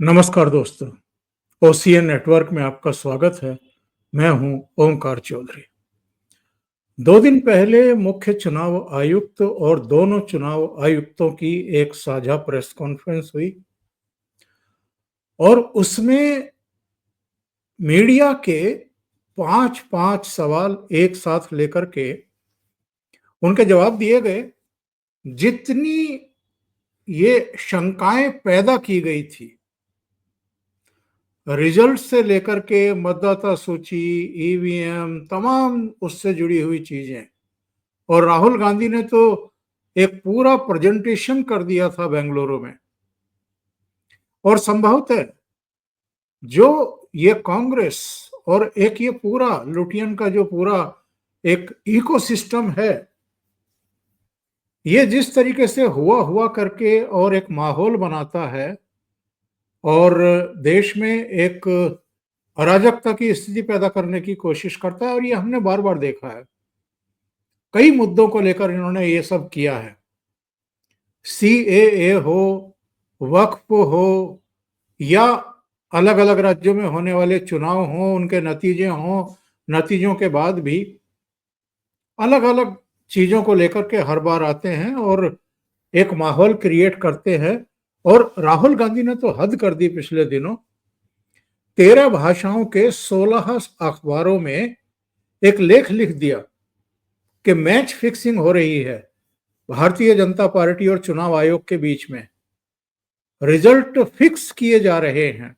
नमस्कार दोस्तों, OCN network में आपका स्वागत है। मैं हूं ओमकार चौधरी। 2 दिन पहले मुख्य चुनाव आयुक्त और दोनों चुनाव आयुक्तों की एक साझा प्रेस कॉन्फ्रेंस हुई और उसमें मीडिया के 5-5 सवाल एक साथ लेकर के उनके जवाब दिए गए। जितनी ये शंकाएं पैदा की गई थी, रिजल्ट से लेकर के मतदाता सूची, ईवीएम, तमाम उससे जुड़ी हुई चीजें, और राहुल गांधी ने तो एक पूरा प्रेजेंटेशन कर दिया था बेंगलुरु में। और संभवतः जो ये कांग्रेस और एक ये पूरा लुटियन का जो पूरा एक इकोसिस्टम है, ये जिस तरीके से हुआ हुआ करके और एक माहौल बनाता है और देश में एक अराजकता की स्थिति पैदा करने की कोशिश करता है, और ये हमने बार बार देखा है। कई मुद्दों को लेकर इन्होंने ये सब किया है। सीएए हो, वक्फ हो, या अलग अलग राज्यों में होने वाले चुनाव हों, उनके नतीजे हों, नतीजों के बाद भी अलग अलग चीजों को लेकर के हर बार आते हैं और एक माहौल क्रिएट करते हैं। और राहुल गांधी ने तो हद कर दी। पिछले दिनों 13 भाषाओं के 16 अखबारों में एक लेख लिख दिया कि मैच फिक्सिंग हो रही है भारतीय जनता पार्टी और चुनाव आयोग के बीच में। रिजल्ट फिक्स किए जा रहे हैं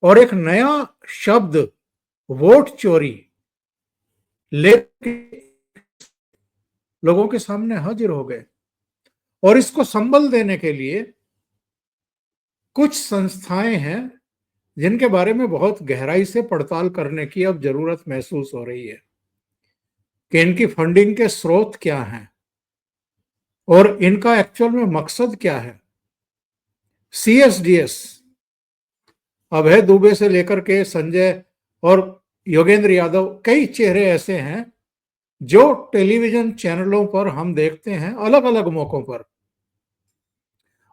और एक नया शब्द वोट चोरी लेके लोगों के सामने हाजिर हो गए। और इसको संबल देने के लिए कुछ संस्थाएं हैं जिनके बारे में बहुत गहराई से पड़ताल करने की अब जरूरत महसूस हो रही है कि इनकी फंडिंग के स्रोत क्या हैं और इनका एक्चुअल में मकसद क्या है। सीएसडीएस, अभय दुबे से लेकर के संजय और योगेंद्र यादव, कई चेहरे ऐसे हैं जो टेलीविजन चैनलों पर हम देखते हैं अलग अलग मौकों पर,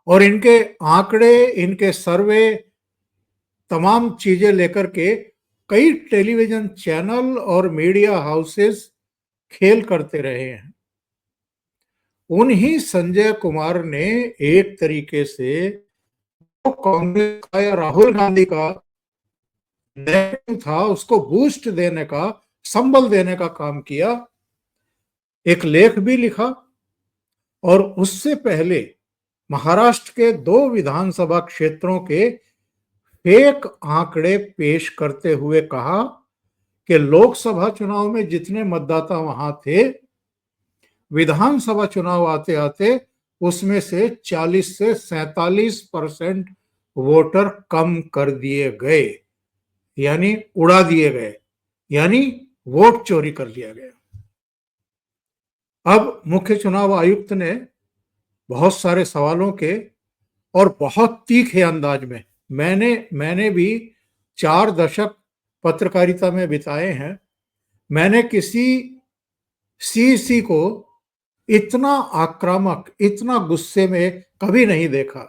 और इनके आंकड़े, इनके सर्वे, तमाम चीजें लेकर के कई टेलीविजन चैनल और मीडिया हाउसेस खेल करते रहे हैं। उन्हीं संजय कुमार ने एक तरीके से कांग्रेस का या राहुल गांधी का नैरेटिव था उसको बूस्ट देने का, संबल देने का काम किया। एक लेख भी लिखा और उससे पहले महाराष्ट्र के 2 विधानसभा क्षेत्रों के फेक आंकड़े पेश करते हुए कहा कि लोकसभा चुनाव में जितने मतदाता वहां थे, विधानसभा चुनाव आते आते उसमें से 40 से 47% वोटर कम कर दिए गए, यानी उड़ा दिए गए, यानी वोट चोरी कर लिया गया। अब मुख्य चुनाव आयुक्त ने बहुत सारे सवालों के और बहुत तीखे अंदाज में, मैंने भी 4 दशक पत्रकारिता में बिताए हैं, मैंने किसी सीसी को इतना आक्रामक, इतना गुस्से में कभी नहीं देखा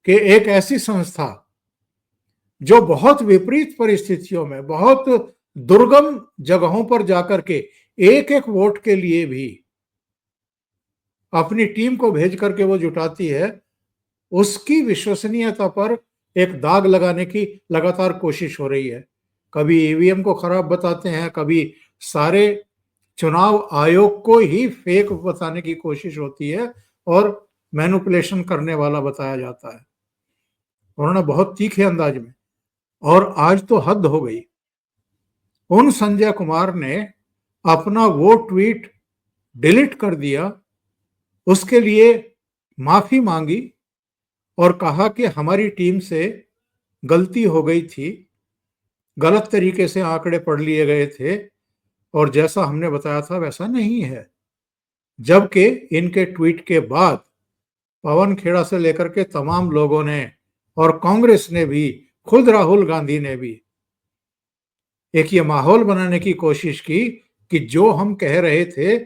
कि एक ऐसी संस्था जो बहुत विपरीत परिस्थितियों में, बहुत दुर्गम जगहों पर जाकर के एक एक वोट के लिए भी अपनी टीम को भेज करके वो जुटाती है, उसकी विश्वसनीयता पर एक दाग लगाने की लगातार कोशिश हो रही है। कभी ईवीएम को खराब बताते हैं, कभी सारे चुनाव आयोग को ही फेक बताने की कोशिश होती है और मैनिपुलेशन करने वाला बताया जाता है। उन्होंने बहुत तीखे अंदाज में, और आज तो हद हो गई। उन संजय कुमार ने अपना वो ट्वीट डिलीट कर दिया, उसके लिए माफी मांगी और कहा कि हमारी टीम से गलती हो गई थी, गलत तरीके से आंकड़े पढ़ लिए गए थे और जैसा हमने बताया था वैसा नहीं है। जबकि इनके ट्वीट के बाद पवन खेड़ा से लेकर के तमाम लोगों ने और कांग्रेस ने भी, खुद राहुल गांधी ने भी एक ये माहौल बनाने की कोशिश की कि जो हम कह रहे थे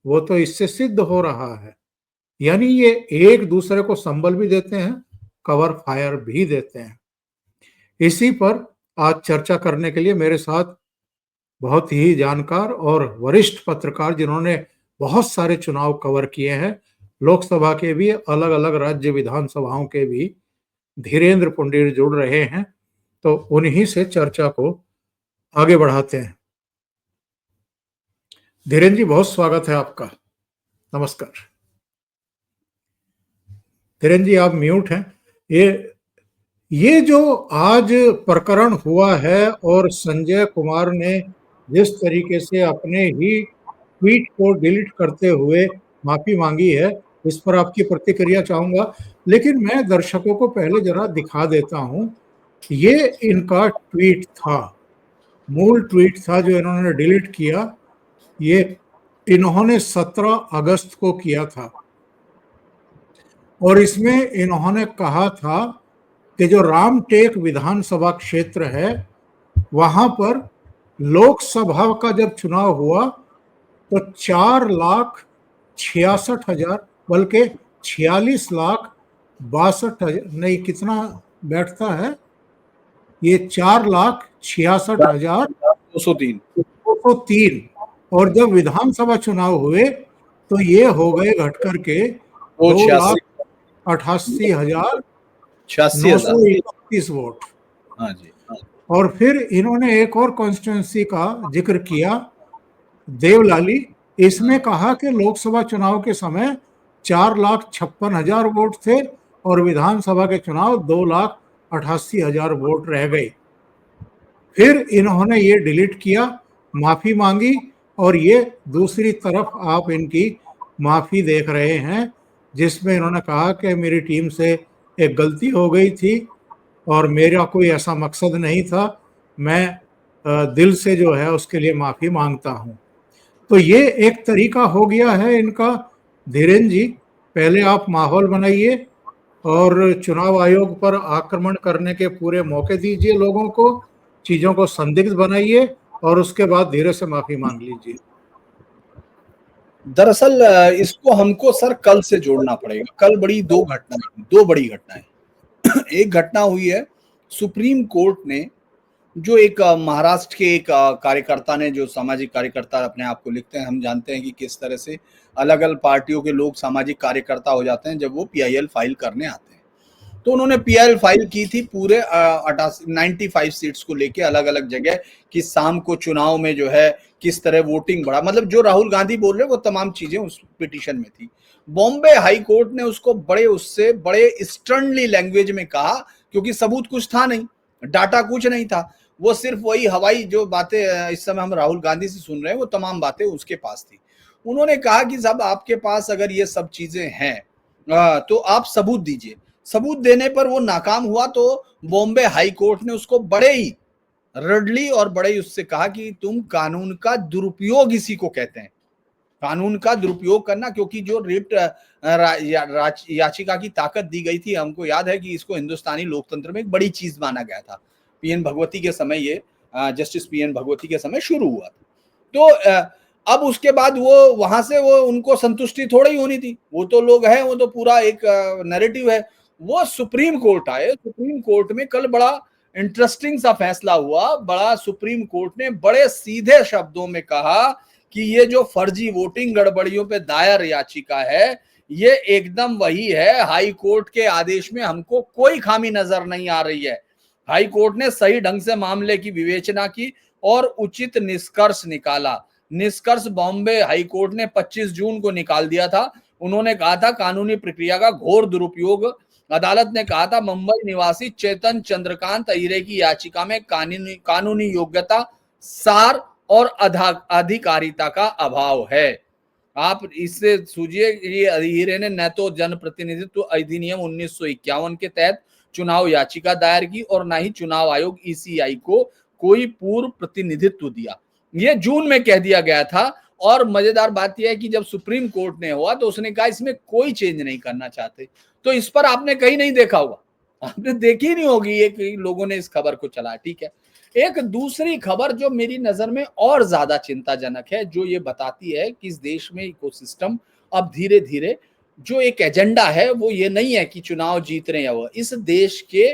वो तो इससे सिद्ध हो रहा है। यानी ये एक दूसरे को संबल भी देते हैं कवर फायर भी देते हैं। इसी पर आज चर्चा करने के लिए मेरे साथ बहुत ही जानकार और वरिष्ठ पत्रकार, जिन्होंने बहुत सारे चुनाव कवर किए हैं, लोकसभा के भी, अलग-अलग राज्य विधानसभाओं के भी, धीरेन्द्र पुंडीर जुड़ रहे हैं। तो उन्हीं से चर्चा को आगे बढ़ाते हैं। धीरेन्द्र जी, बहुत स्वागत है आपका। नमस्कार। धीरेन्द्र जी, आप म्यूट हैं। ये जो आज प्रकरण हुआ है और संजय कुमार ने जिस तरीके से अपने ही ट्वीट को डिलीट करते हुए माफी मांगी है, इस पर आपकी प्रतिक्रिया चाहूंगा। लेकिन मैं दर्शकों को पहले जरा दिखा देता हूं। ये इनका ट्वीट था, मूल ट्वीट था जो इन्होंने डिलीट किया। ये इन्होंने 17 अगस्त को किया था और इसमें इन्होंने कहा था कि जो रामटेक विधानसभा क्षेत्र है, वहां पर लोकसभा का जब चुनाव हुआ तो 4,66,000, बल्कि 46,62,000, नहीं, कितना बैठता है ये, 4,66,203। और जब विधानसभा चुनाव हुए तो ये हो गए घट करके 2,88,931 वोट। हाँ जी। और फिर इन्होंने एक और कॉन्स्टिट्यूंसी का जिक्र किया, देवलाली। इसमें कहा कि लोकसभा चुनाव के समय 4,56,000 वोट थे और विधानसभा के चुनाव 2,88,000 वोट रह गए। फिर इन्होंने ये डिलीट किया, माफी मांगी, और ये दूसरी तरफ आप इनकी माफी देख रहे हैं, जिसमें इन्होंने कहा कि मेरी टीम से एक गलती हो गई थी और मेरा कोई ऐसा मकसद नहीं था, मैं दिल से जो है उसके लिए माफी मांगता हूं। तो ये एक तरीका हो गया है इनका। धीरेन्द्र जी, पहले आप माहौल बनाइए और चुनाव आयोग पर आक्रमण करने के पूरे मौके दीजिए लोगों को, चीजों को संदिग्ध बनाइए और उसके बाद धीरे से माफी मांग लीजिए। दरअसल इसको हमको सर कल से जोड़ना पड़ेगा। कल दो बड़ी घटनाएं। एक घटना हुई है, सुप्रीम कोर्ट ने जो एक महाराष्ट्र के एक कार्यकर्ता ने, जो सामाजिक कार्यकर्ता अपने आप को लिखते हैं, हम जानते हैं कि किस तरह से अलग अलग पार्टियों के लोग सामाजिक कार्यकर्ता हो जाते हैं जब वो पीआईएल फाइल करने आते हैं। तो उन्होंने पीआईएल फाइल की थी पूरे 95 सीट्स को लेके अलग अलग जगह, कि शाम को चुनाव में जो है किस तरह वोटिंग बढ़ा, मतलब जो राहुल गांधी बोल रहे वो तमाम चीजें उस पिटीशन में थी। बॉम्बे हाई कोर्ट ने उसको बड़े स्टर्नली लैंग्वेज में कहा, क्योंकि सबूत कुछ था नहीं, डाटा कुछ नहीं था, वो सिर्फ वही हवाई जो बातें इस समय हम राहुल गांधी से सुन रहे हैं वो तमाम बातें उसके पास थी। उन्होंने कहा कि साहब आपके पास अगर ये सब चीजें हैं तो आप सबूत दीजिए। सबूत देने पर वो नाकाम हुआ तो बॉम्बे हाई कोर्ट ने उसको बड़े ही रडली और बड़े ही उससे कहा कि तुम कानून का दुरुपयोग इसी को कहते हैं, कानून का दुरुपयोग करना, क्योंकि जो रिट याचिका की ताकत दी गई थी, हमको याद है कि इसको हिंदुस्तानी लोकतंत्र में एक बड़ी चीज माना गया था। पीएन भगवती के समय ये जस्टिस पीएन भगवती के समय शुरू हुआ था। तो अब उसके बाद वो वहां से वो उनको संतुष्टि थोड़ी ही होनी थी, वो तो लोग हैं, वो तो पूरा एक नैरेटिव है। वो सुप्रीम कोर्ट आए, सुप्रीम कोर्ट में कल बड़ा इंटरेस्टिंग सा फैसला हुआ। सुप्रीम कोर्ट ने बड़े सीधे शब्दों में कहा कि ये जो फर्जी वोटिंग गड़बड़ियों पे दायर याचिका है, ये एकदम वही है। हाई कोर्ट के आदेश में हमको कोई खामी नजर नहीं आ रही है। हाई कोर्ट ने सही ढंग से मामले की विवेचना की और उचित निष्कर्ष निकाला। निष्कर्ष बॉम्बे हाई कोर्ट ने 25 जून को निकाल दिया था। उन्होंने कहा था कानूनी प्रक्रिया का घोर दुरुपयोग। अदालत ने कहा था मुंबई निवासी चेतन चंद्रकांत अहिरे की याचिका में कानूनी योग्यता, सार और अधिकारिता का अभाव है। आप इससे सूझिए, ये अहिरे ने न तो जनप्रतिनिधित्व अधिनियम 1951 के तहत चुनाव याचिका दायर की और न ही चुनाव आयोग ईसीआई को कोई पूर्व प्रतिनिधित्व दिया। ये जून में कह दिया गया था। और मजेदार बात यह है कि जब सुप्रीम कोर्ट ने हुआ तो उसने कहा इसमें कोई चेंज नहीं करना चाहते। तो इस पर आपने कहीं नहीं देखा होगा, आपने देखी नहीं होगी ये कि लोगों ने इस खबर को चला। ठीक है, एक दूसरी खबर जो मेरी नजर में और ज्यादा चिंताजनक है, जो ये बताती है कि इस देश में इकोसिस्टम अब धीरे धीरे जो एक एजेंडा है वो ये नहीं है कि चुनाव जीत रहे हैं, या वो इस देश के,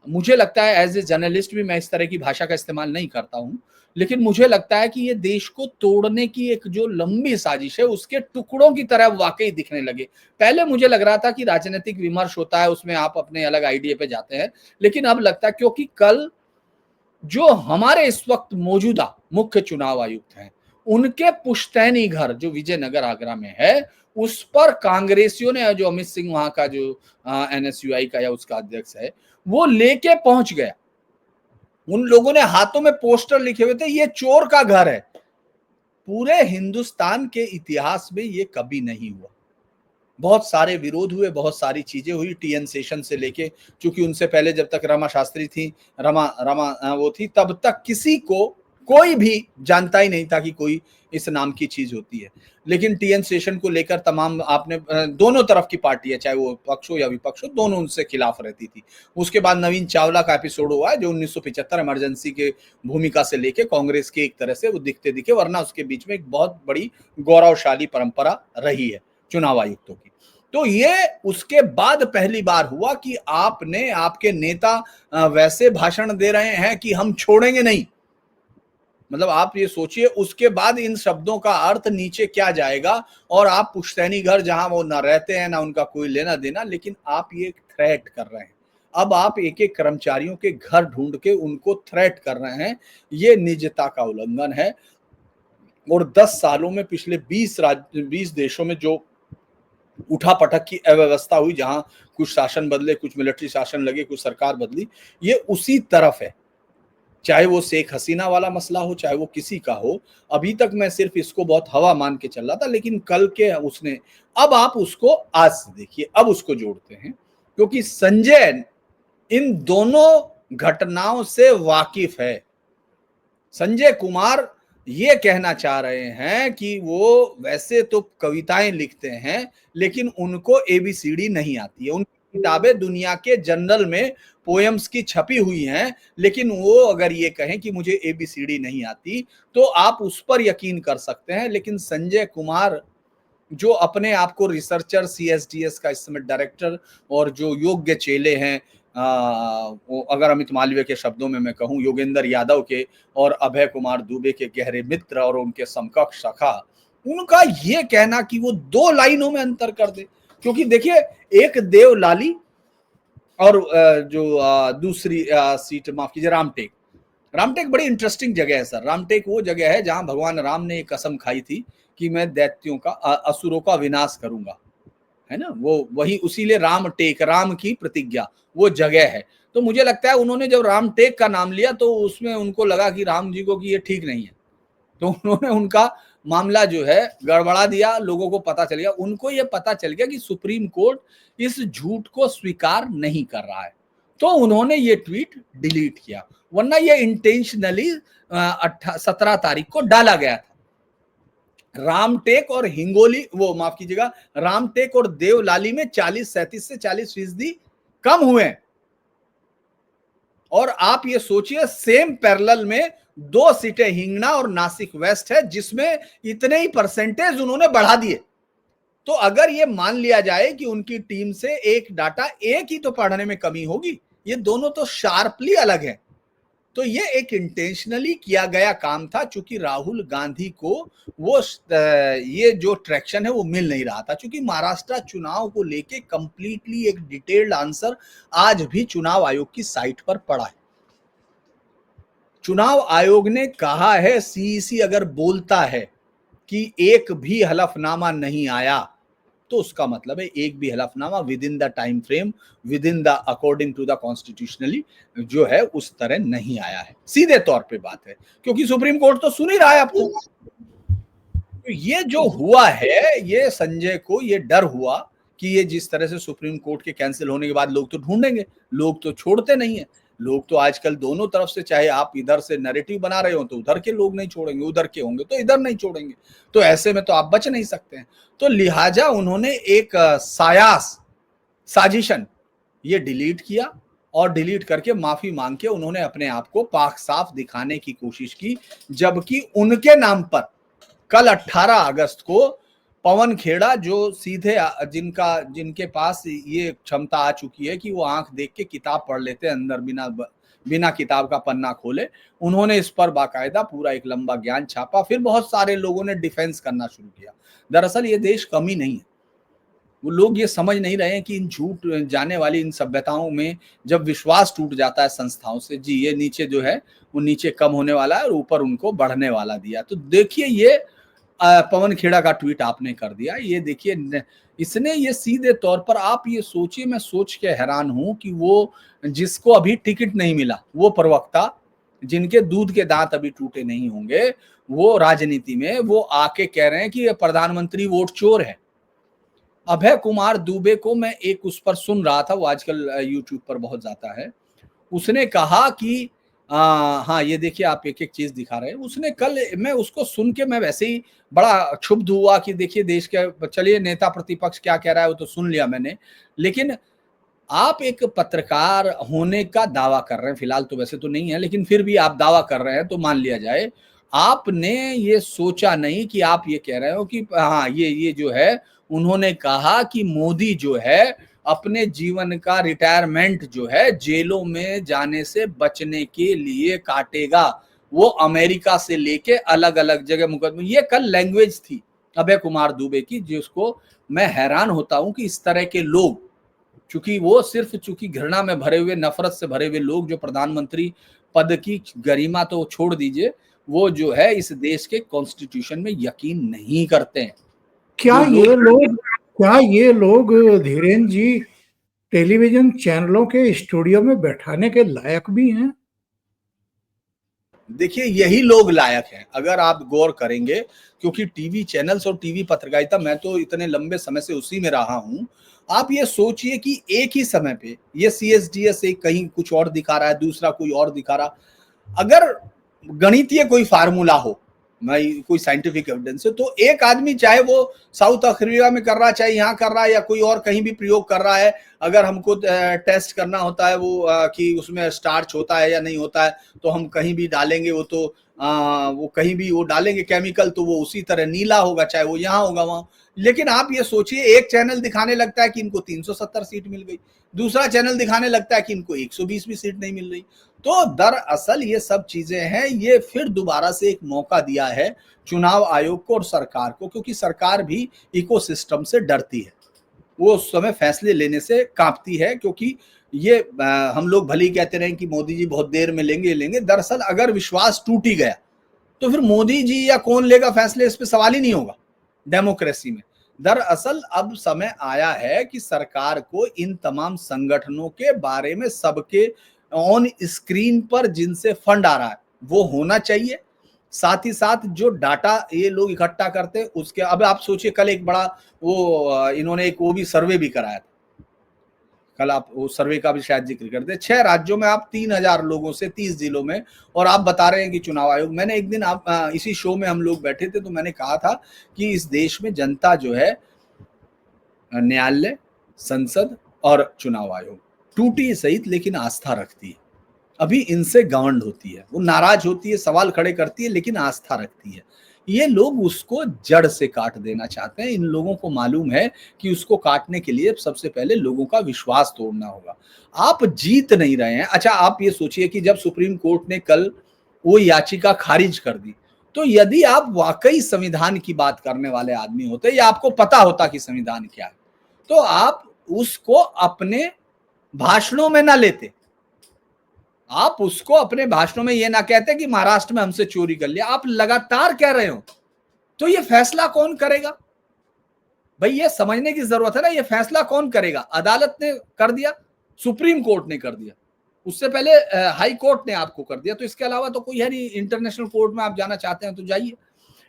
मुझे लगता है एज ए जर्नलिस्ट भी मैं इस तरह की भाषा का इस्तेमाल नहीं करता हूं, लेकिन मुझे लगता है कि ये देश को तोड़ने की एक जो लंबी साजिश है उसके टुकड़ों की तरह वाकई दिखने लगे। पहले मुझे लग रहा था कि राजनीतिक विमर्श होता है, उसमें आप अपने अलग आइडिया पे जाते हैं, लेकिन अब लगता है क्योंकि कल जो हमारे इस वक्त मौजूदा मुख्य चुनाव आयुक्त हैं, उनके पुश्तैनी घर जो विजयनगर आगरा में है, उस पर कांग्रेसियों ने, जो अमित सिंह वहां का जो एनएसयूआई का या उसका अध्यक्ष है, वो लेके पहुंच गया। उन लोगों ने हाथों में पोस्टर लिखे हुए थे, ये चोर का घर है। पूरे हिंदुस्तान के इतिहास में ये कभी नहीं हुआ। बहुत सारे विरोध हुए, बहुत सारी चीजें हुई, टीएन सेशन से लेके, क्योंकि उनसे पहले जब तक रमा शास्त्री थी, रमा रमा वो थी, तब तक किसी को कोई भी जानता ही नहीं था कि कोई इस नाम की चीज होती है। लेकिन टीएन सेशन को लेकर तमाम, आपने दोनों तरफ की पार्टी है, चाहे वो पक्ष हो या विपक्ष हो, दोनों उनसे खिलाफ रहती थी। उसके बाद नवीन चावला का एपिसोड हुआ है, जो 1975 इमरजेंसी के भूमिका से लेके कांग्रेस के एक तरह से वो दिखते दिखे, वरना उसके बीच में एक बहुत बड़ी गौरवशाली परंपरा रही है चुनाव आयुक्तों की। तो ये उसके बाद पहली बार हुआ कि आपने, आपके नेता वैसे भाषण दे रहे हैं कि हम छोड़ेंगे नहीं। मतलब आप ये सोचिए, उसके बाद इन शब्दों का अर्थ नीचे क्या जाएगा, और आप पुश्तैनी घर जहां वो ना रहते हैं ना उनका कोई लेना देना, लेकिन आप ये थ्रेट कर रहे हैं। अब आप एक एक कर्मचारियों के घर ढूंढ के उनको थ्रेट कर रहे हैं, ये निजता का उल्लंघन है। और 10 सालों में पिछले 20 देशों में जो उठापटक की अव्यवस्था हुई, जहां कुछ शासन बदले, कुछ मिलिट्री शासन लगे, कुछ सरकार बदली, ये उसी तरफ है। चाहे वो शेख हसीना वाला मसला हो, चाहे वो किसी का हो, अभी तक मैं सिर्फ इसको बहुत हवा मान के चल रहा था, लेकिन कल के उसने, अब आप उसको आज से देखिए, अब उसको जोड़ते हैं, क्योंकि संजय इन दोनों घटनाओं से वाकिफ है। संजय कुमार ये कहना चाह रहे हैं कि वो वैसे तो कविताएं लिखते हैं, लेकिन उनको एबीसीडी नहीं आती है। उनकी किताबें दुनिया के जर्नल में पोएम्स की छपी हुई हैं, लेकिन वो अगर ये कहें कि मुझे एबीसीडी नहीं आती, तो आप उस पर यकीन कर सकते हैं। लेकिन संजय कुमार, जो अपने आप को रिसर्चर, सीएसडीएस का इस समय डायरेक्टर, और जो योग्य चेले हैं, वो अगर अमित मालवीय के शब्दों में मैं कहूं, योगेंद्र यादव के और अभय कुमार दुबे के गहरे मित्र और उनके समकक्ष सखा, उनका ये कहना कि वो 2 लाइनों में अंतर कर दे। क्योंकि देखिए, एक देवलाली और जो दूसरी सीट, माफ कीजिए, रामटेक। रामटेक बड़ी इंटरेस्टिंग जगह है सर। रामटेक वो जगह है जहां भगवान राम ने एक कसम खाई थी कि मैं दैत्यों का, असुरों का विनाश करूंगा, है ना, वो वही, उसीलिए रामटेक, राम की प्रतिज्ञा, वो जगह है। तो मुझे लगता है उन्होंने जब रामटेक का नाम लिया तो उसमें उनको लगा कि राम जी को कि ये ठीक नहीं है, तो उन्होंने उनका मामला जो है गड़बड़ा दिया। लोगों को पता चल गया, उनको ये पता चल गया कि सुप्रीम कोर्ट इस झूठ को स्वीकार नहीं कर रहा है, तो उन्होंने ये ट्वीट डिलीट किया। वरना ये इंटेंशनली 17 तारीख को डाला गया था। रामटेक और हिंगोली, वो माफ कीजिएगा, रामटेक और देवलाली में 37 से 40% कम हुए। और आप ये सोचिए, सेम पैरेलल में 2 सीटें हिंगना और नासिक वेस्ट है, जिसमें इतने ही परसेंटेज उन्होंने बढ़ा दिए। तो अगर ये मान लिया जाए कि उनकी टीम से एक डाटा, एक ही तो पढ़ने में कमी होगी, ये दोनों तो शार्पली अलग है। तो ये एक इंटेंशनली किया गया काम था, चूंकि राहुल गांधी को वो ये जो ट्रैक्शन है वो मिल नहीं रहा था। चूंकि महाराष्ट्र चुनाव को लेके कंप्लीटली एक डिटेल्ड आंसर आज भी चुनाव आयोग की साइट पर पड़ा है। चुनाव आयोग ने कहा है, सीईसी अगर बोलता है कि एक भी हलफनामा नहीं आया, तो उसका मतलब है एक भी हलफनामा within the time frame, within the according to the constitutionally जो है उस तरह नहीं आया है। सीधे तौर पे बात है, क्योंकि सुप्रीम कोर्ट तो सुन ही रहा है आपको। तो ये जो हुआ है, ये संजय को ये डर हुआ कि ये जिस तरह से सुप्रीम कोर्ट के कैंसिल होने के बाद लोग तो ढूंढेंगे, लोग तो छोड़ते नहीं है। लोग तो आजकल दोनों तरफ से, चाहे आप इधर से नैरेटिव बना रहे हो तो उधर के लोग नहीं छोड़ेंगे, उधर के होंगे तो इधर नहीं छोड़ेंगे। तो ऐसे में तो आप बच नहीं सकते हैं। तो लिहाजा उन्होंने एक सायास साजिशन ये डिलीट किया, और डिलीट करके माफी मांग के उन्होंने अपने आप को पाक साफ दिखाने की कोशिश की। जबकि उनके नाम पर कल 18 अगस्त को पवन खेड़ा जो सीधे जिनके पास ये क्षमता आ चुकी है कि वो आंख देख के किताब पढ़ लेते हैं अंदर बिना किताब का पन्ना खोले, उन्होंने इस पर बाकायदा पूरा एक लंबा ज्ञान छापा। फिर बहुत सारे लोगों ने डिफेंस करना शुरू किया। दरअसल ये देश कमी नहीं है, वो लोग ये समझ नहीं रहे हैं कि इन झूठ जाने वाली इन सभ्यताओं में जब विश्वास टूट जाता है संस्थाओं से, जी ये नीचे जो है वो नीचे कम होने वाला है और ऊपर उनको बढ़ने वाला दिया। तो देखिए ये पवन खेड़ा का ट्वीट आपने कर दिया, ये देखिए इसने ये सीधे तौर पर, आप ये सोचिए, मैं सोच के हैरान हूं कि वो जिसको अभी टिकट नहीं मिला, वो प्रवक्ता जिनके दूध के दांत अभी टूटे नहीं होंगे, वो राजनीति में वो आके कह रहे हैं कि प्रधानमंत्री वोट चोर है। अभय कुमार दुबे को मैं एक उस पर सुन रहा था, वो आजकल यूट्यूब पर बहुत जाता है, उसने कहा कि हाँ ये देखिए आप एक एक चीज दिखा रहे हैं। उसने कल, मैं उसको सुन के मैं वैसे ही बड़ा क्षुब्ध हुआ कि देखिए देश के, चलिए नेता प्रतिपक्ष क्या कह रहा है वो तो सुन लिया मैंने, लेकिन आप एक पत्रकार होने का दावा कर रहे हैं, फिलहाल तो वैसे तो नहीं है, लेकिन फिर भी आप दावा कर रहे हैं तो मान लिया जाए। आपने ये सोचा नहीं कि आप ये कह रहे हो कि हाँ ये जो है, उन्होंने कहा कि मोदी जो है अपने जीवन का रिटायरमेंट जो है जेलों में जाने से बचने के लिए काटेगा, वो अमेरिका से लेके अलग अलग जगह मुकदमे। ये कल लैंग्वेज थी अभय कुमार दुबे की, जिसको मैं हैरान होता हूं कि इस तरह के लोग, चूंकि वो सिर्फ चूंकि घृणा में भरे हुए, नफरत से भरे हुए लोग जो प्रधानमंत्री पद की गरिमा तो छोड़ दीजिए, वो जो है इस देश के कॉन्स्टिट्यूशन में यकीन नहीं करते हैं। क्या ये लोग धीरेन्द्र जी टेलीविजन चैनलों के स्टूडियो में बैठाने के लायक भी हैं? देखिए यही लोग लायक हैं अगर आप गौर करेंगे, क्योंकि टीवी चैनल्स और टीवी पत्रकारिता, मैं तो इतने लंबे समय से उसी में रहा हूं। आप ये सोचिए कि एक ही समय पे ये CSDS एक कहीं कुछ और दिखा रहा है, दूसरा कोई और दिखा रहा। अगर गणितीय कोई फार्मूला हो, कोई साइंटिफिक एविडेंस है, तो एक आदमी चाहे वो साउथ अफ्रीका में कर रहा है, चाहे यहाँ कर रहा है, या कोई और कहीं भी प्रयोग कर रहा है, अगर हमको टेस्ट करना होता है वो कि उसमें स्टार्च होता है या नहीं होता है, तो हम कहीं भी डालेंगे वो कहीं भी वो डालेंगे केमिकल, तो वो उसी तरह नीला होगा, चाहे वो यहाँ होगा वहां। लेकिन आप ये सोचिए, एक चैनल दिखाने लगता है कि इनको 370 सीट मिल गई, दूसरा चैनल दिखाने लगता है कि इनको 120 भी सीट नहीं मिल रही। तो दरअसल ये सब चीजें हैं, ये फिर दोबारा से एक मौका दिया है चुनाव आयोग को और सरकार को, क्योंकि सरकार भी इकोसिस्टम से डरती है, वो उस समय फैसले लेने से कांपती है, क्योंकि ये हम लोग भले ही कहते रहे कि मोदी जी बहुत देर में लेंगे। दरअसल अगर विश्वास टूट ही गया तो फिर मोदी जी या कौन लेगा फैसले, इस पे सवाल ही नहीं होगा डेमोक्रेसी में। दरअसल अब समय आया है कि सरकार को इन तमाम संगठनों के बारे में, सबके ऑन स्क्रीन पर जिनसे फंड आ रहा है वो होना चाहिए, साथ ही साथ जो डाटा ये लोग इकट्ठा करते हैं उसके। अब आप सोचिए, कल एक बड़ा वो इन्होंने एक वो भी सर्वे भी कराया था, कल आप वो सर्वे का भी शायद जिक्र करते, 6 राज्यों में आप 3000 लोगों से 30 जिलों में, और आप बता रहे हैं कि चुनाव आयोग। मैंने एक दिन आप इसी शो में हम लोग बैठे थे, तो मैंने कहा था कि इस देश में जनता जो है न्यायालय, संसद और चुनाव आयोग टूटी सहित लेकिन आस्था रखती है, अभी इनसे गवर्न होती है, वो नाराज होती है, सवाल खड़े करती है, लेकिन आस्था रखती है। ये लोग उसको जड़ से काट देना चाहते हैं। इन लोगों को मालूम है कि उसको काटने के लिए सबसे पहले लोगों का विश्वास तोड़ना होगा। आप जीत नहीं रहे हैं। अच्छा आप ये सोचिए कि जब सुप्रीम कोर्ट ने कल वो याचिका खारिज कर दी, तो यदि आप वाकई संविधान की बात करने वाले आदमी होते या आपको पता होता कि संविधान क्या है, तो आप उसको अपने भाषणों में ना लेते, आप उसको अपने भाषणों में ये ना कहते कि महाराष्ट्र में हमसे चोरी कर लिया। आप लगातार कह रहे हो, तो ये फैसला कौन करेगा भाई? ये समझने की जरूरत है ना, ये फैसला कौन करेगा? अदालत ने कर दिया, सुप्रीम कोर्ट ने कर दिया, उससे पहले हाई कोर्ट ने आपको कर दिया, तो इसके अलावा तो कोई है नहीं। इंटरनेशनल कोर्ट में आप जाना चाहते हैं तो जाइए।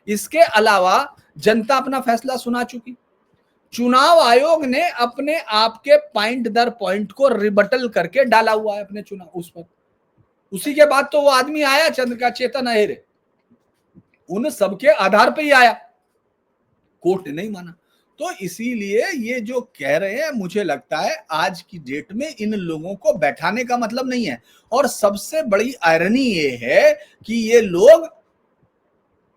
इसके अलावा जनता अपना फैसला सुना चुकी। चुनाव आयोग ने अपने आप के पॉइंट दर पॉइंट को रिबटल करके डाला हुआ है अपने चुनाव उस पर। उसी के बाद तो वो आदमी आया चंद्र का चेतन अहेरे, उन सबके आधार पे ही आया, कोर्ट ने नहीं माना। तो इसीलिए ये जो कह रहे हैं, मुझे लगता है आज की डेट में इन लोगों को बैठाने का मतलब नहीं है। और सबसे बड़ी आयरनी ये है कि ये लोग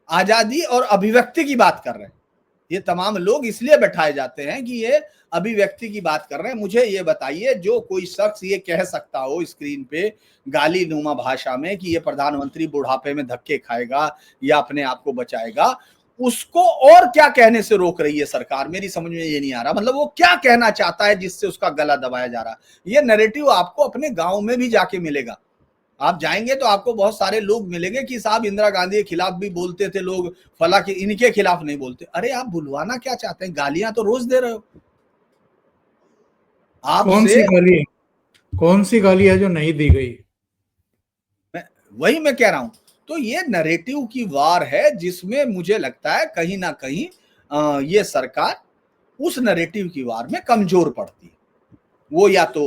आजादी और अभिव्यक्ति की बात कर रहे हैं, ये तमाम लोग इसलिए बैठाए जाते हैं कि ये अभिव्यक्ति की बात कर रहे हैं। मुझे ये बताइए, जो कोई शख्स ये कह सकता हो स्क्रीन पे गाली नुमा भाषा में कि ये प्रधानमंत्री बुढ़ापे में धक्के खाएगा या अपने आप को बचाएगा, उसको और क्या कहने से रोक रही है सरकार? मेरी समझ में ये नहीं आ रहा। मतलब वो क्या कहना चाहता है जिससे उसका गला दबाया जा रहा है? ये नैरेटिव आपको अपने गांव में भी जाके मिलेगा। आप जाएंगे तो आपको बहुत सारे लोग मिलेंगे कि साहब इंदिरा गांधी के खिलाफ भी बोलते थे लोग, फला के इनके खिलाफ नहीं बोलते। अरे आप बुलवाना क्या चाहते हैं? गालियां तो रोज दे रहे हो। आपसे कौन सी गाली है जो नहीं दी गई? वही मैं कह रहा हूं। तो ये नैरेटिव की वार है जिसमें मुझे लगता है कहीं ना कहीं ये सरकार उस नैरेटिव की वार में कमजोर पड़ती है। वो या तो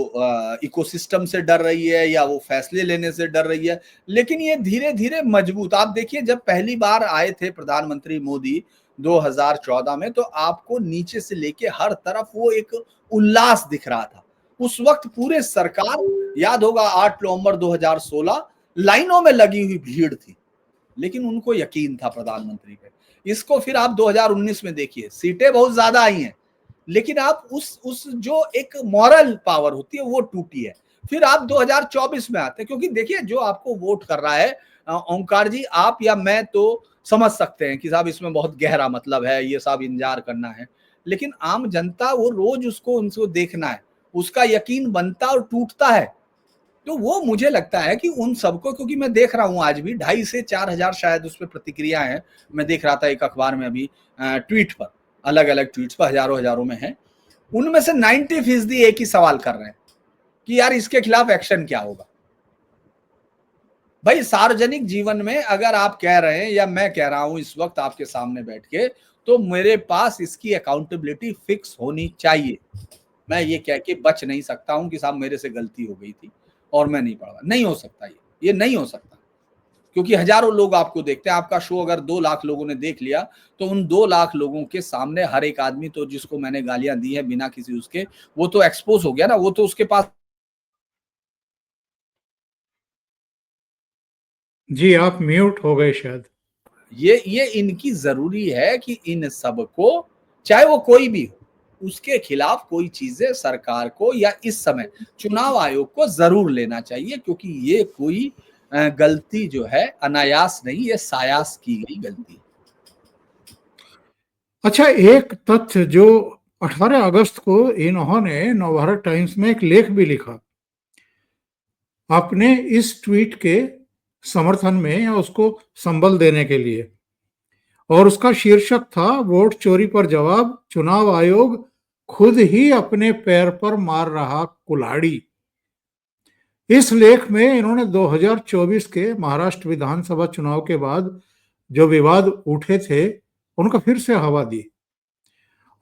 इकोसिस्टम से डर रही है या वो फैसले लेने से डर रही है, लेकिन ये धीरे धीरे मजबूत। आप देखिए, जब पहली बार आए थे प्रधानमंत्री मोदी 2014 में, तो आपको नीचे से लेके हर तरफ वो एक उल्लास दिख रहा था। उस वक्त पूरे सरकार, याद होगा 8 नवंबर 2016, लाइनों में लगी हुई भीड़ थी, लेकिन उनको यकीन था प्रधानमंत्री पे। इसको फिर आप 2019 में देखिए, सीटें बहुत ज्यादा आई हैं, लेकिन आप उस जो एक मॉरल पावर होती है वो टूटी है। फिर आप 2024 में आते हैं, क्योंकि देखिए जो आपको वोट कर रहा है, ओंकार जी, आप या मैं तो समझ सकते हैं कि साहब इसमें बहुत गहरा मतलब है, ये सब इंतजार करना है, लेकिन आम जनता वो रोज उनको देखना है, उसका यकीन बनता और टूटता है। तो वो मुझे लगता है कि उन सबको, क्योंकि मैं देख रहा हूं आज भी 2,500 से 4,000 शायद उस पर प्रतिक्रिया है। मैं देख रहा था एक अखबार में अभी, ट्वीट पर, अलग अलग ट्वीट्स पर हजारों में है। उनमें से 90% एक ही सवाल कर रहे हैं कि यार इसके खिलाफ एक्शन क्या होगा। भाई सार्वजनिक जीवन में अगर आप कह रहे हैं या मैं कह रहा हूं इस वक्त आपके सामने बैठ के, तो मेरे पास इसकी अकाउंटेबिलिटी फिक्स होनी चाहिए। मैं ये कह के बच नहीं सकता हूं कि साहब मेरे से गलती हो गई थी और मैं नहीं पढ़ा। नहीं हो सकता, ये नहीं हो सकता, क्योंकि हजारों लोग आपको देखते हैं। आपका शो अगर 2 लाख लोगों ने देख लिया, तो उन 2 लाख लोगों के सामने हर एक आदमी, तो जिसको मैंने गालियां दी है बिना किसी उसके, वो तो एक्सपोज हो गया ना। वो तो उसके पास जी, आप म्यूट हो गए शायद। ये इनकी जरूरी है कि इन सबको, चाहे वो कोई भी हो, उसके खिलाफ कोई चीजें सरकार को या इस समय चुनाव आयोग को जरूर लेना चाहिए, क्योंकि ये कोई गलती जो है अनायास नहीं, ये सायास की गई गलती। अच्छा, एक तथ्य जो 18 अगस्त को इन्होंने नवभारत टाइम्स में एक लेख भी लिखा अपने इस ट्वीट के समर्थन में या उसको संबल देने के लिए, और उसका शीर्षक था वोट चोरी पर जवाब, चुनाव आयोग खुद ही अपने पैर पर मार रहा कुल्हाड़ी। इस लेख में इन्होंने 2024 के महाराष्ट्र विधानसभा चुनाव के बाद जो विवाद उठे थे उनका फिर से हवा दी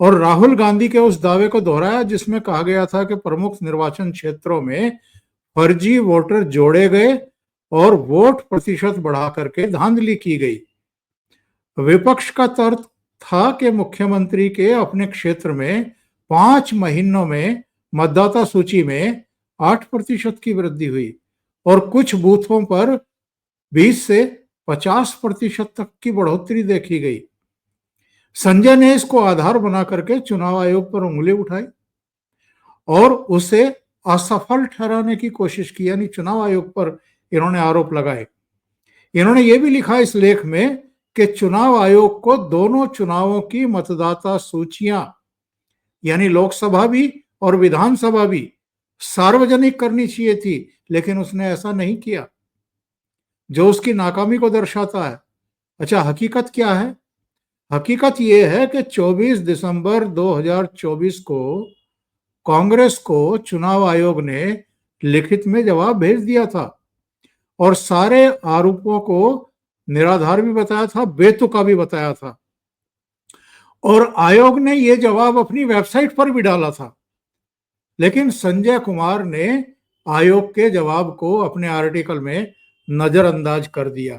और राहुल गांधी के उस दावे को दोहराया जिसमें कहा गया था कि प्रमुख निर्वाचन क्षेत्रों में फर्जी वोटर जोड़े गए और वोट प्रतिशत बढ़ा करके धांधली की गई। विपक्ष का तर्क था कि मुख्यमंत्री के अपने क्षेत्र में 5 महीनों में मतदाता सूची में 8% की वृद्धि हुई और कुछ बूथों पर 20 से 50% तक की बढ़ोतरी देखी गई। संजय ने इसको आधार बना करके चुनाव आयोग पर उंगली उठाई और उसे असफल ठहराने की कोशिश की, यानी चुनाव आयोग पर इन्होंने आरोप लगाए। इन्होंने ये भी लिखा इस लेख में कि चुनाव आयोग को दोनों चुनावों की मतदाता सूचियां, यानी लोकसभा भी और विधानसभा भी, सार्वजनिक करनी चाहिए थी, लेकिन उसने ऐसा नहीं किया, जो उसकी नाकामी को दर्शाता है। अच्छा, हकीकत क्या है? हकीकत यह है कि 24 दिसंबर 2024 को कांग्रेस को चुनाव आयोग ने लिखित में जवाब भेज दिया था और सारे आरोपों को निराधार भी बताया था, बेतुका भी बताया था, और आयोग ने यह जवाब अपनी वेबसाइट पर भी डाला था। लेकिन संजय कुमार ने आयोग के जवाब को अपने आर्टिकल में नजरअंदाज कर दिया।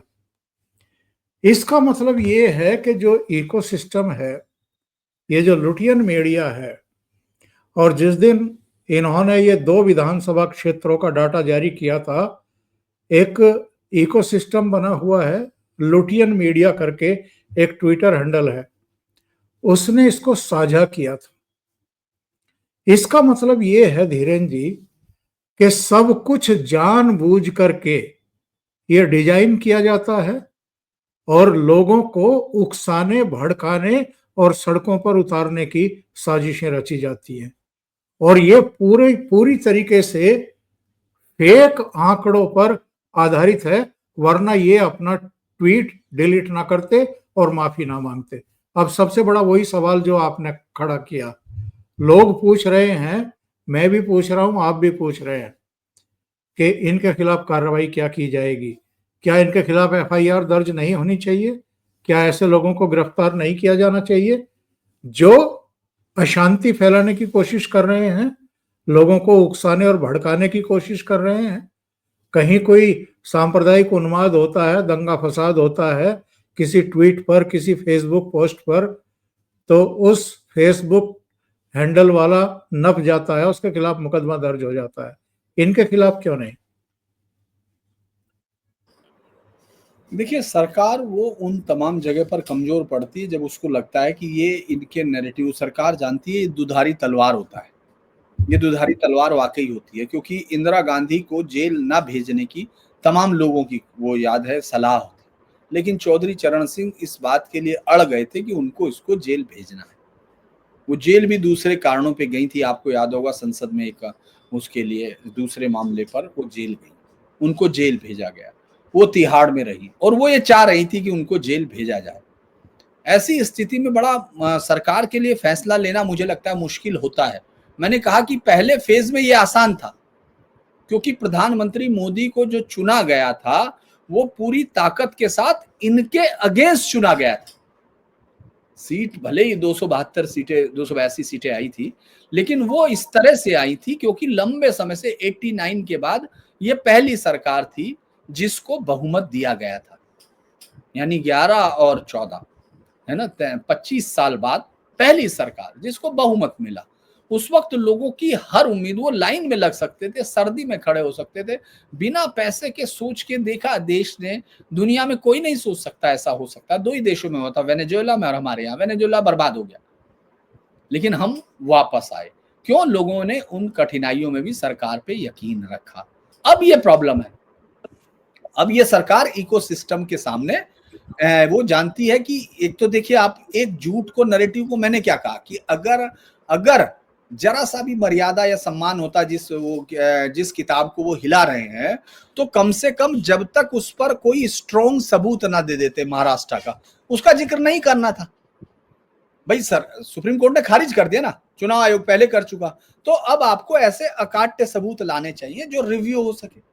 इसका मतलब ये है कि जो इकोसिस्टम है, ये जो लुटियन मीडिया है, और जिस दिन इन्होंने ये 2 विधानसभा क्षेत्रों का डाटा जारी किया था, एक इकोसिस्टम बना हुआ है, लुटियन मीडिया करके एक ट्विटर हैंडल है, उसने इसको साझा किया था। इसका मतलब ये है धीरेन जी कि सब कुछ जानबूझ करके ये डिजाइन किया जाता है और लोगों को उकसाने, भड़काने और सड़कों पर उतारने की साजिशें रची जाती हैं। और ये पूरी तरीके से फेक आंकड़ों पर आधारित है, वरना ये अपना ट्वीट डिलीट ना करते और माफी ना मांगते। अब सबसे बड़ा वही सवाल जो आपने खड़ा किया, लोग पूछ रहे हैं, मैं भी पूछ रहा हूं, आप भी पूछ रहे हैं कि इनके खिलाफ कार्रवाई क्या की जाएगी। क्या इनके खिलाफ एफआईआर दर्ज नहीं होनी चाहिए? क्या ऐसे लोगों को गिरफ्तार नहीं किया जाना चाहिए जो अशांति फैलाने की कोशिश कर रहे हैं, लोगों को उकसाने और भड़काने की कोशिश कर रहे हैं? कहीं कोई सांप्रदायिक उन्माद होता है, दंगा फसाद होता है किसी ट्वीट पर, किसी फेसबुक पोस्ट पर, तो उस फेसबुक हैंडल वाला नप जाता है, उसके खिलाफ मुकदमा दर्ज हो जाता है। इनके खिलाफ क्यों नहीं? देखिए, सरकार वो उन तमाम जगह पर कमजोर पड़ती है जब उसको लगता है कि ये इनके नैरेटिव, सरकार जानती है ये दुधारी तलवार होता है। ये दुधारी तलवार वाकई होती है, क्योंकि इंदिरा गांधी को जेल ना भेजने की तमाम लोगों की वो याद है सलाह होती, लेकिन चौधरी चरण सिंह इस बात के लिए अड़ गए थे कि उनको इसको जेल भेजना है। वो जेल भी दूसरे कारणों पे गई थी, आपको याद होगा संसद में एक उसके लिए दूसरे मामले पर वो जेल गई, उनको जेल भेजा गया, वो तिहाड़ में रही और वो ये चाह रही थी कि उनको जेल भेजा जाए। ऐसी स्थिति में बड़ा सरकार के लिए फैसला लेना मुझे लगता है मुश्किल होता है। मैंने कहा कि पहले फेज में ये आसान था, क्योंकि प्रधानमंत्री मोदी को जो चुना गया था वो पूरी ताकत के साथ इनके अगेंस्ट चुना गया था। सीट भले ही 272 सीटें, 282 सीटें आई थी, लेकिन वो इस तरह से आई थी क्योंकि लंबे समय से 89 के बाद ये पहली सरकार थी जिसको बहुमत दिया गया था, यानी 11 और 14, है ना, 25 साल बाद पहली सरकार जिसको बहुमत मिला। उस वक्त लोगों की हर उम्मीद, वो लाइन में लग सकते थे, सर्दी में खड़े हो सकते थे, बिना पैसे के सोच के देखा देश ने, दुनिया में कोई नहीं सोच सकता ऐसा हो सकता। दो ही देशों में होता, वेनेजुएला में और हमारे यहाँ। वेनेजुएला बर्बाद हो गया, लेकिन हम वापस आए। क्यों? लोगों ने उन कठिनाइयों में भी सरकार पे यकीन रखा। अब ये प्रॉब्लम है, अब ये सरकार इकोसिस्टम के सामने वो जानती है कि एक तो देखिए आप, एक झूठ को, नैरेटिव को, मैंने क्या कहा कि अगर अगर जरा सा भी मर्यादा या सम्मान होता जिस किताब को वो हिला रहे हैं, तो कम से कम जब तक उस पर कोई स्ट्रॉन्ग सबूत ना दे देते महाराष्ट्र का, उसका जिक्र नहीं करना था। भाई सर, सुप्रीम कोर्ट ने खारिज कर दिया ना, चुनाव आयोग पहले कर चुका, तो अब आपको ऐसे अकाट्य सबूत लाने चाहिए जो रिव्यू हो सके।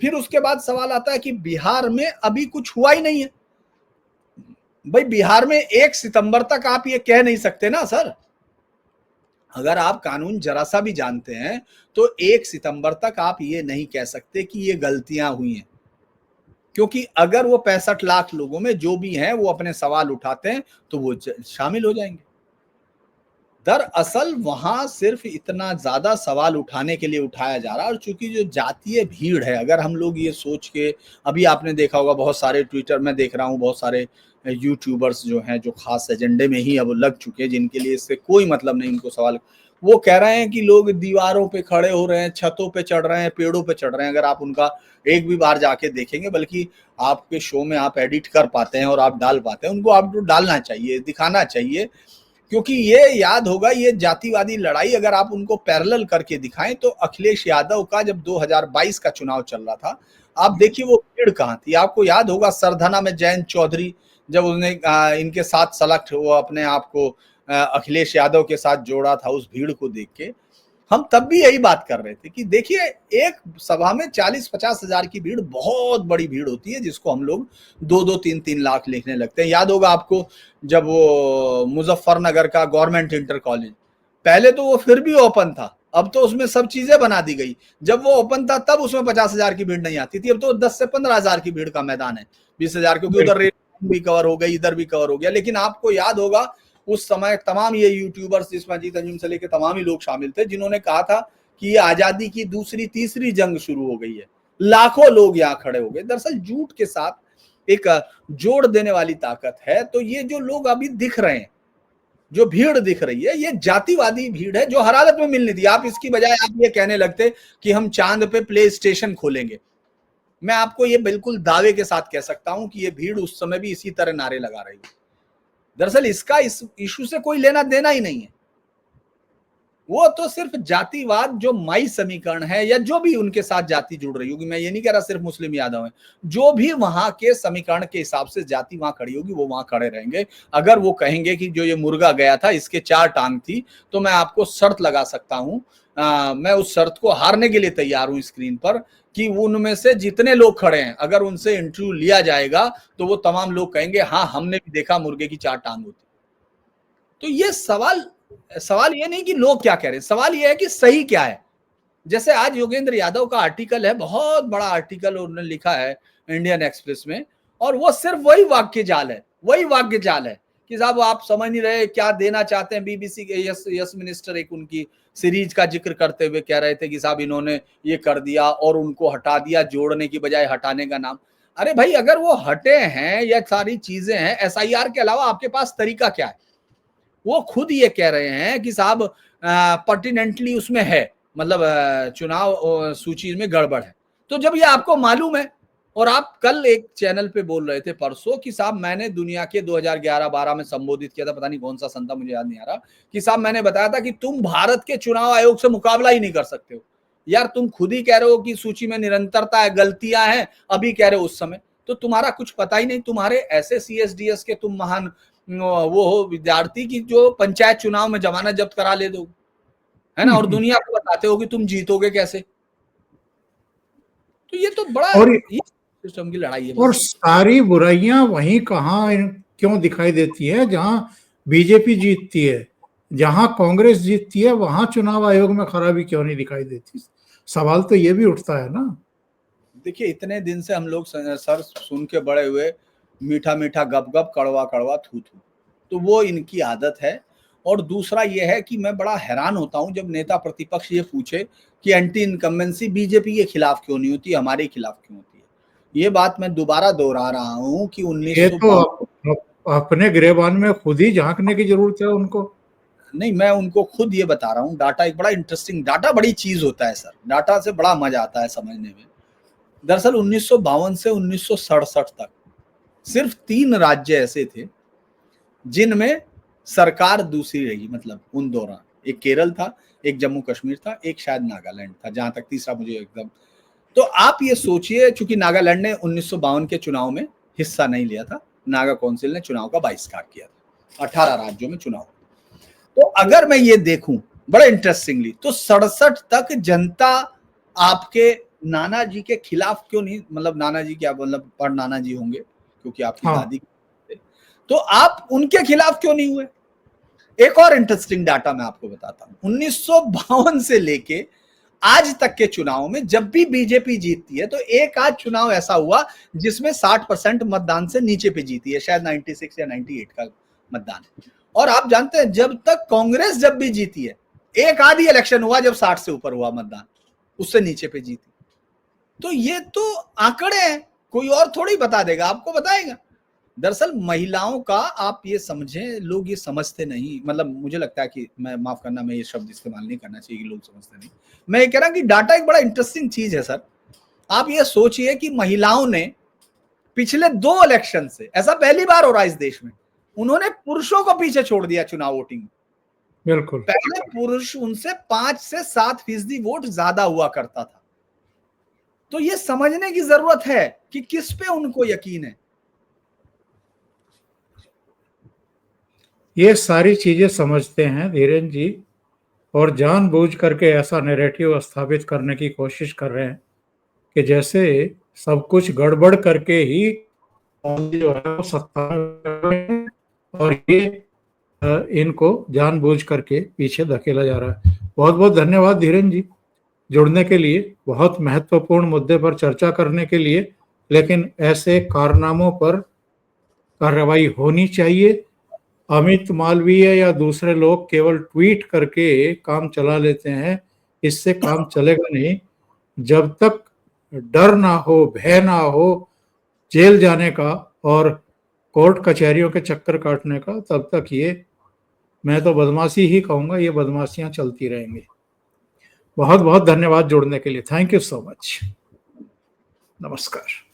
फिर उसके बाद सवाल आता है कि बिहार में अभी कुछ हुआ ही नहीं है। भाई बिहार में 1 सितंबर तक आप ये कह नहीं सकते ना सर। अगर आप कानून जरा सा भी जानते हैं तो 1 सितंबर तक आप ये नहीं कह सकते कि ये गलतियां हुई हैं, क्योंकि अगर वो 65 लाख लोगों में जो भी हैं वो अपने सवाल उठाते हैं तो वो शामिल हो जाएंगे। दरअसल वहां सिर्फ इतना ज्यादा सवाल उठाने के लिए उठाया जा रहा है, और चूंकि जो जातीय भीड़ है, अगर हम लोग ये सोच के, अभी आपने देखा होगा बहुत सारे ट्विटर में देख रहा हूँ, बहुत सारे यूट्यूबर्स जो हैं जो खास एजेंडे में ही अब लग चुके हैं, जिनके लिए इससे कोई मतलब नहीं उनको सवाल, वो कह रहे हैं कि लोग दीवारों पे खड़े हो रहे हैं, छतों पे चढ़ रहे हैं, पेड़ों पे चढ़ रहे हैं। अगर आप उनका एक भी बार जाके देखेंगे, बल्कि आपके शो में आप एडिट कर पाते हैं और आप डाल पाते हैं, उनको आप डालना चाहिए, दिखाना चाहिए, क्योंकि ये याद होगा, ये जातिवादी लड़ाई अगर आप उनको पैरेलल करके दिखाएं तो अखिलेश यादव का जब 2022 का चुनाव चल रहा था, आप देखिए वो भीड़ कहां थी। आपको याद होगा सरधना में जयंत चौधरी जब उसने इनके साथ सलक्ट, वो अपने आप को अखिलेश यादव के साथ जोड़ा था, उस भीड़ को देख के हम तब भी यही बात कर रहे थे कि देखिए एक सभा में 40-50 हजार की भीड़ बहुत बड़ी भीड़ होती है, जिसको हम लोग 2-2, 3-3 लाख लिखने लगते हैं। याद होगा आपको जब वो मुजफ्फरनगर का गवर्नमेंट इंटर कॉलेज, पहले तो वो फिर भी ओपन था, अब तो उसमें सब चीजें बना दी गई। जब वो ओपन था तब उसमें 50 हजार की भीड़ नहीं आती थी, अब तो 10 से 15 हजार की भीड़ का मैदान है, 20 हजार, क्योंकि उधर रेल भी कवर हो गई, इधर भी कवर हो गया। लेकिन आपको याद होगा उस समय तमाम ये यूट्यूबर्स, जिसमें अजीत अंजुम से लेकर तमाम ही लोग शामिल थे, जिन्होंने कहा था कि ये आजादी की दूसरी तीसरी जंग शुरू हो गई है। लाखों लोग यहाँ खड़े हो गए। दरअसल झूठ के साथ एक जोड़ देने वाली ताकत है। तो ये जो लोग अभी दिख रहे हैं, जो भीड़ दिख रही है ये जातिवादी भीड़ है जो हर हालत में मिलनी थी। आप इसकी बजाय आप ये कहने लगते कि हम चांद पे प्ले स्टेशन खोलेंगे। मैं आपको ये बिल्कुल दावे के साथ कह सकता हूं कि ये भीड़ उस समय भी इसी तरह नारे लगा रही है। दरअसल इसका इस इशू से कोई लेना देना ही नहीं है। वो तो सिर्फ जातिवाद जो माई समीकरण है या जो भी उनके साथ जाति जुड़ रही होगी, मैं ये नहीं कह रहा सिर्फ मुस्लिम यादव है, जो भी वहां के समीकरण के हिसाब से जाति वहां खड़ी होगी वो वहां खड़े रहेंगे। अगर वो कहेंगे कि जो ये मुर्गा गया था इसके 4 टांग थी, तो मैं आपको शर्त लगा सकता हूं, मैं उस शर्त को हारने के लिए तैयार हूं स्क्रीन पर, कि उनमें से जितने लोग खड़े हैं अगर उनसे इंटरव्यू लिया जाएगा तो वो तमाम लोग कहेंगे हाँ हमने भी देखा मुर्गे की 4 टांग होती। तो ये सवाल ये नहीं कि लोग क्या कह रहे हैं, सवाल ये है कि सही क्या है। जैसे आज योगेंद्र यादव का आर्टिकल है, बहुत बड़ा आर्टिकल उन्होंने लिखा है इंडियन एक्सप्रेस में, और वो सिर्फ वही वाक्य जाल है कि साहब आप समझ नहीं रहे क्या देना चाहते हैं। बीबीसी के यस मिनिस्टर एक उनकी सीरीज का जिक्र करते हुए कह रहे थे कि साहब इन्होंने ये कर दिया और उनको हटा दिया, जोड़ने की बजाय हटाने का नाम। अरे भाई अगर वो हटे हैं या सारी चीजें हैं, एसआईआर के अलावा आपके पास तरीका क्या है? वो खुद ये कह रहे हैं कि साहब पर्टिनेंटली उसमें है, मतलब चुनाव सूची में गड़बड़ है। तो जब ये आपको मालूम है, और आप कल एक चैनल पे बोल रहे थे परसों कि साहब मैंने दुनिया के 2011-12 में संबोधित किया था, पता नहीं कौन सा सन था मुझे याद नहीं आ रहा, कि साहब मैंने बताया था कि तुम भारत के चुनाव आयोग से मुकाबला ही नहीं कर सकते हो। यार तुम खुद ही कह रहे हो कि सूची में निरंतरता है, गलतियां हैं, अभी कह रहे हो उस समय, तो तुम्हारा कुछ पता ही नहीं। तुम्हारे ऐसे सीएसडीएस के तुम महान वो हो विद्यार्थी की जो पंचायत चुनाव में जमानत जब्त करा ले दो, है ना, और दुनिया को बताते हो कि तुम जीतोगे कैसे। तो ये तो बड़ा और सिस्टम की लड़ाई है। और सारी बुराइयां वहीं कहाँ क्यों दिखाई देती है जहां बीजेपी जीतती है, जहां कांग्रेस जीतती है वहां चुनाव आयोग में खराबी क्यों नहीं दिखाई देती? सवाल तो ये भी उठता है ना। देखिए इतने दिन से हम लोग सर सुन के बड़े हुए मीठा मीठा गप गप कड़वा कड़वा थू थू, तो वो इनकी आदत है। और दूसरा ये है कि मैं बड़ा हैरान होता हूं जब नेता प्रतिपक्ष ये पूछे कि एंटी इनकम्बेंसी बीजेपी के खिलाफ क्यों नहीं होती, हमारे खिलाफ क्यों होती है। ये बात मैं दोबारा दोहरा रहा हूं कि ये तो 1952 अपने गिरेबान में खुद ही झांकने की जरूरत है उनको। नहीं, मैं उनको खुद ये बता रहा हूँ। डाटा एक बड़ा इंटरेस्टिंग, डाटा बड़ी चीज होता है सर, डाटा से बड़ा मजा आता है समझने में। दरअसल 1952 से 1967 तक सिर्फ 3 राज्य ऐसे थे जिनमें सरकार दूसरी रही, मतलब उन दौरान एक केरल था, एक जम्मू कश्मीर था, एक शायद नागालैंड था, जहां तक तीसरा मुझे एकदम। तो आप ये सोचिए, चूंकि नागालैंड ने 1952 के चुनाव में हिस्सा नहीं लिया था, नागा काउंसिल ने चुनाव का बहिष्कार किया था, 18 राज्यों में चुनाव। तो अगर मैं ये देखूं बड़ा इंटरेस्टिंगली, तो 67 तक जनता आपके नाना जी के खिलाफ क्यों नहीं, मतलब नाना जी क्या, मतलब पर नाना जी होंगे क्योंकि आपकी दादी, तो आप उनके खिलाफ क्यों नहीं हुए? एक और इंटरेस्टिंग डाटा मैं आपको बताता हूं, 1952 से लेके आज तक के चुनाव में जब भी बीजेपी जीतती है तो एक आध चुनाव ऐसा हुआ जिसमें 60% मतदान से नीचे पे जीती है, शायद 96 या 98 का मतदान। और आप जानते हैं जब तक कांग्रेस जब भी जीती है, एक आधी इलेक्शन हुआ जब 60 से ऊपर हुआ मतदान, उससे नीचे पे जीती। तो ये तो आंकड़े हैं, कोई और थोड़ी बता देगा, आपको बताएगा। दरअसल महिलाओं का आप ये समझें, लोग ये समझते नहीं, मतलब मुझे लगता है कि मैं, माफ करना, मैं ये शब्द इस्तेमाल नहीं करना चाहिए कि लोग समझते नहीं, मैं ये कह रहा हूं कि डाटा एक बड़ा इंटरेस्टिंग चीज है सर। आप ये सोचिए कि महिलाओं ने पिछले 2 इलेक्शन से, ऐसा पहली बार हो रहा है इस देश में, उन्होंने पुरुषों को पीछे छोड़ दिया चुनाव वोटिंग में। बिल्कुल, पहले पुरुष उनसे 5 से 7% वोट ज्यादा हुआ करता था। तो ये समझने की जरूरत है कि किस पे उनको यकीन है। ये सारी चीजें समझते हैं धीरेन्द्र जी, और जानबूझ करके ऐसा नैरेटिव स्थापित करने की कोशिश कर रहे हैं कि जैसे सब कुछ गड़बड़ करके ही जो है वो सत्ता में, और ये इनको जानबूझ करके पीछे धकेला जा रहा है। बहुत बहुत धन्यवाद धीरेन्द्र जी जुड़ने के लिए, बहुत महत्वपूर्ण मुद्दे पर चर्चा करने के लिए। लेकिन ऐसे कारनामों पर कार्रवाई होनी चाहिए। अमित मालवीय या दूसरे लोग केवल ट्वीट करके काम चला लेते हैं, इससे काम चलेगा नहीं। जब तक डर ना हो, भय ना हो जेल जाने का और कोर्ट कचहरियों के चक्कर काटने का, तब तक ये मैं तो बदमाशी ही कहूंगा, ये बदमाशियां चलती रहेंगी। बहुत बहुत धन्यवाद जुड़ने के लिए। Thank you so much. नमस्कार।